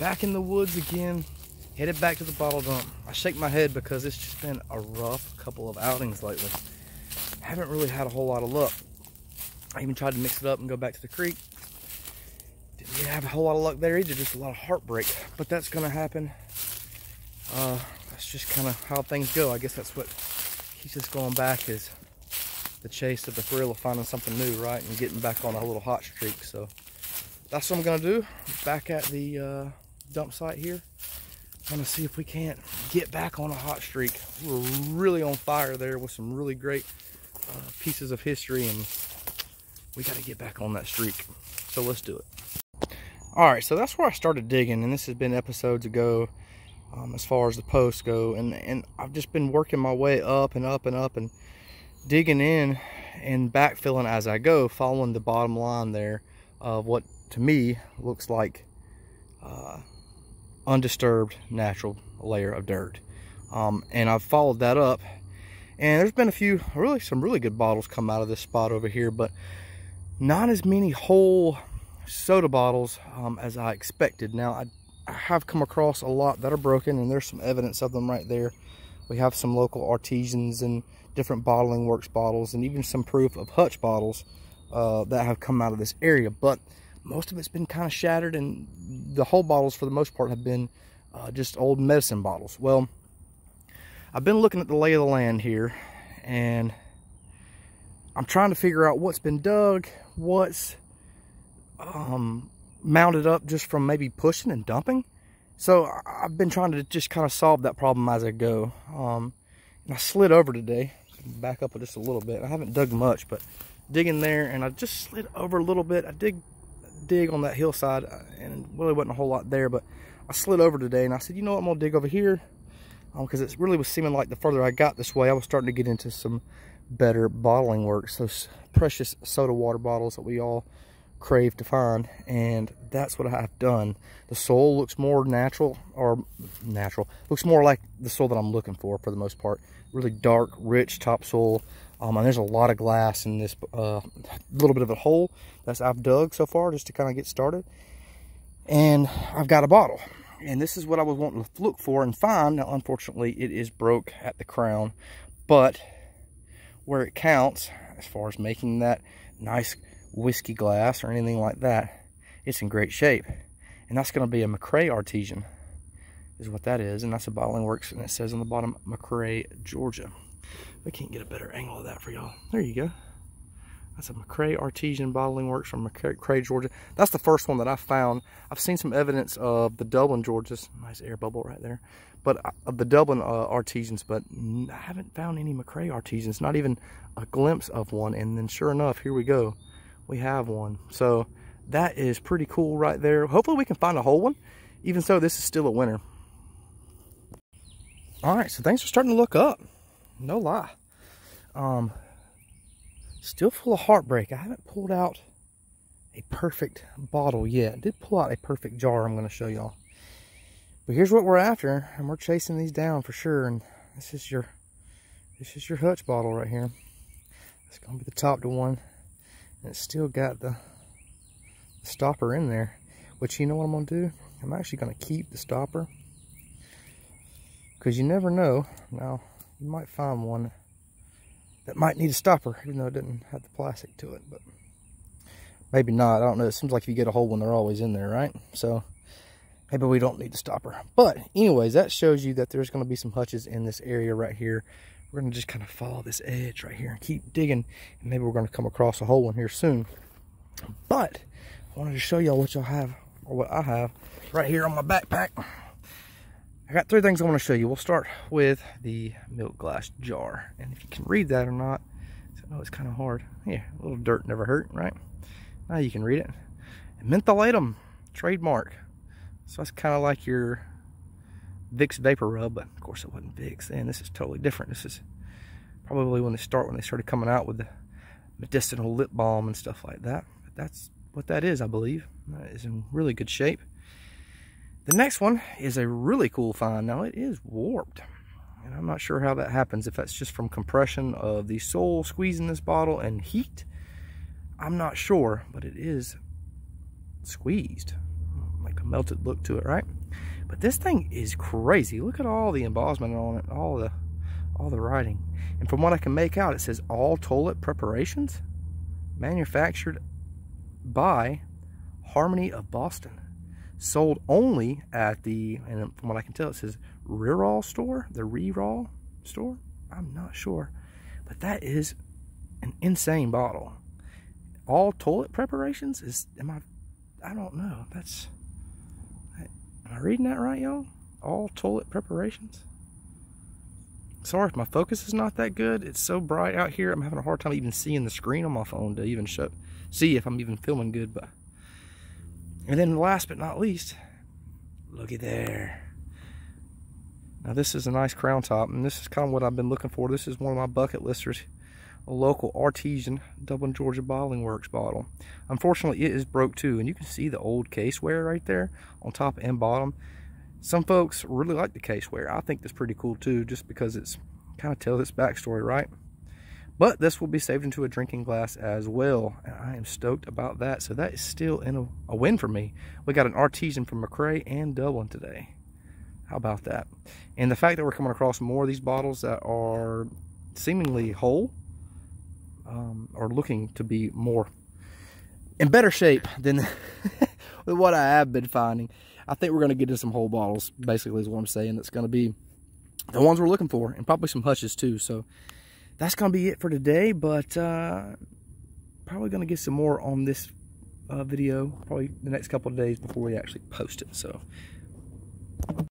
back in the woods again, headed back to the bottle dump. I shake my head because it's just been a rough couple of outings lately. Haven't really had a whole lot of luck. I even tried to mix it up and go back to the creek. Didn't really have a whole lot of luck there either, just a lot of heartbreak. But that's gonna happen. That's just kind of how things go. I guess that's what keeps us going back, is the chase of the thrill of finding something new, right? And getting back on a little hot streak. So that's what I'm gonna do. Back at the dump site here. I'm gonna see if we can't get back on a hot streak. We're really on fire there with some really great pieces of history, and we got to get back on that streak. So let's do it. All right, so that's where I started digging, and this has been episodes ago as far as the posts go, and I've just been working my way up and up and up and digging in and backfilling as I go, following the bottom line there of what to me looks like undisturbed natural layer of dirt. And I've followed that up, and there's been a few some really good bottles come out of this spot over here, but not as many whole soda bottles as I expected. Now I have come across a lot that are broken, and there's some evidence of them right there. We have some local artisans and different bottling works bottles, and even some proof of Hutch bottles that have come out of this area, but most of it's been kind of shattered, and the whole bottles for the most part have been just old medicine bottles. Well, I've been looking at the lay of the land here, and I'm trying to figure out what's been dug, what's mounted up just from maybe pushing and dumping. So I've been trying to just kind of solve that problem as I go. And I slid over today. Back up just a little bit. I haven't dug much, but digging there, and I just slid over a little bit. I dig on that hillside, and really wasn't a whole lot there, but I slid over today, and I said, you know what, I'm gonna dig over here, because it really was seeming like the further I got this way, I was starting to get into some better bottling works, those precious soda water bottles that we all crave to find, and that's what I've done. The soil looks more natural, looks more like the soil that I'm looking for the most part. Really dark, rich topsoil, and there's a lot of glass in this little bit of a hole that I've dug so far just to kind of get started. And I've got a bottle, and this is what I was wanting to look for and find. Now, unfortunately, it is broke at the crown, but where it counts, as far as making that nice whiskey glass or anything like that, it's in great shape. And that's going to be a McRae Artesian, is what that is, and that's a bottling works, and it says on the bottom McRae, Georgia. We can't get a better angle of that for y'all. There you go. That's a McRae Artesian bottling works from McRae, Georgia. That's the first one that I found. I've seen some evidence of the Dublin, Georgia's, nice air bubble right there, but of the Dublin Artesians, but I haven't found any McRae Artesians, not even a glimpse of one. And then sure enough, here we go, we have one. So that is pretty cool right there. Hopefully we can find a whole one. Even so, this is still a winner. All right, so things are starting to look up, no lie. Still full of heartbreak. I haven't pulled out a perfect bottle yet. I did pull out a perfect jar I'm going to show y'all. But here's what we're after, and we're chasing these down for sure. And this is your Hutch bottle right here. It's going to be the top to one, and it's still got the stopper in there. Which, you know what I'm going to do? I'm actually going to keep the stopper, because you never know. Now, you might find one that might need a stopper, even though it didn't have the plastic to it, but maybe not. I don't know. It seems like if you get a whole one, they're always in there, right? So maybe we don't need the stopper. But anyways, that shows you that there's going to be some hutches in this area right here. We're going to just kind of follow this edge right here and keep digging, and maybe we're going to come across a whole one here soon. But I wanted to show y'all what y'all have, or what I have right here on my backpack. I got three things I want to show you. We'll start with the milk glass jar. And if you can read that or not, I know it's kind of hard. Yeah, a little dirt never hurt, right? Now you can read it. Mentholatum, trademark. So that's kind of like your Vicks Vapor Rub, but of course it wasn't Vicks. And this is totally different. This is probably when they started coming out with the medicinal lip balm and stuff like that. But that's what that is, I believe. That is in really good shape. The next one is a really cool find. Now, it is warped, and I'm not sure how that happens, if that's just from compression of the soil squeezing this bottle and heat. I'm not sure, but it is squeezed. like a melted look to it, right? But this thing is crazy. Look at all the embossment on it, all the writing. And from what I can make out, it says all toilet preparations manufactured by Harmony of Boston, sold only at the, and from what I can tell, it says Reroll store, the Reroll store. I'm not sure, but that is an insane bottle. All toilet preparations is, I don't know. Am I reading that right, y'all? All toilet preparations. Sorry if my focus is not that good. It's so bright out here. I'm having a hard time even seeing the screen on my phone to even see if I'm even filming good. But and then last but not least, looky there. Now this is a nice crown top, and this is kind of what I've been looking for. This is one of my bucket listers, a local artesian Dublin, Georgia Bottling Works bottle. Unfortunately, it is broke too, and you can see the old caseware right there on top and bottom. Some folks really like the caseware. I think that's pretty cool too, just because it's kind of tells its backstory, right? But this will be saved into a drinking glass as well, and I am stoked about that. So that is still in a win for me. We got an artesian from McRae and Dublin today. How about that? And the fact that we're coming across more of these bottles that are seemingly whole, or looking to be more in better shape than what I have been finding. I think we're going to get into some whole bottles, basically is what I'm saying. That's going to be the ones we're looking for, and probably some hushes too. So that's going to be it for today, but probably going to get some more on this video probably the next couple of days before we actually post it. So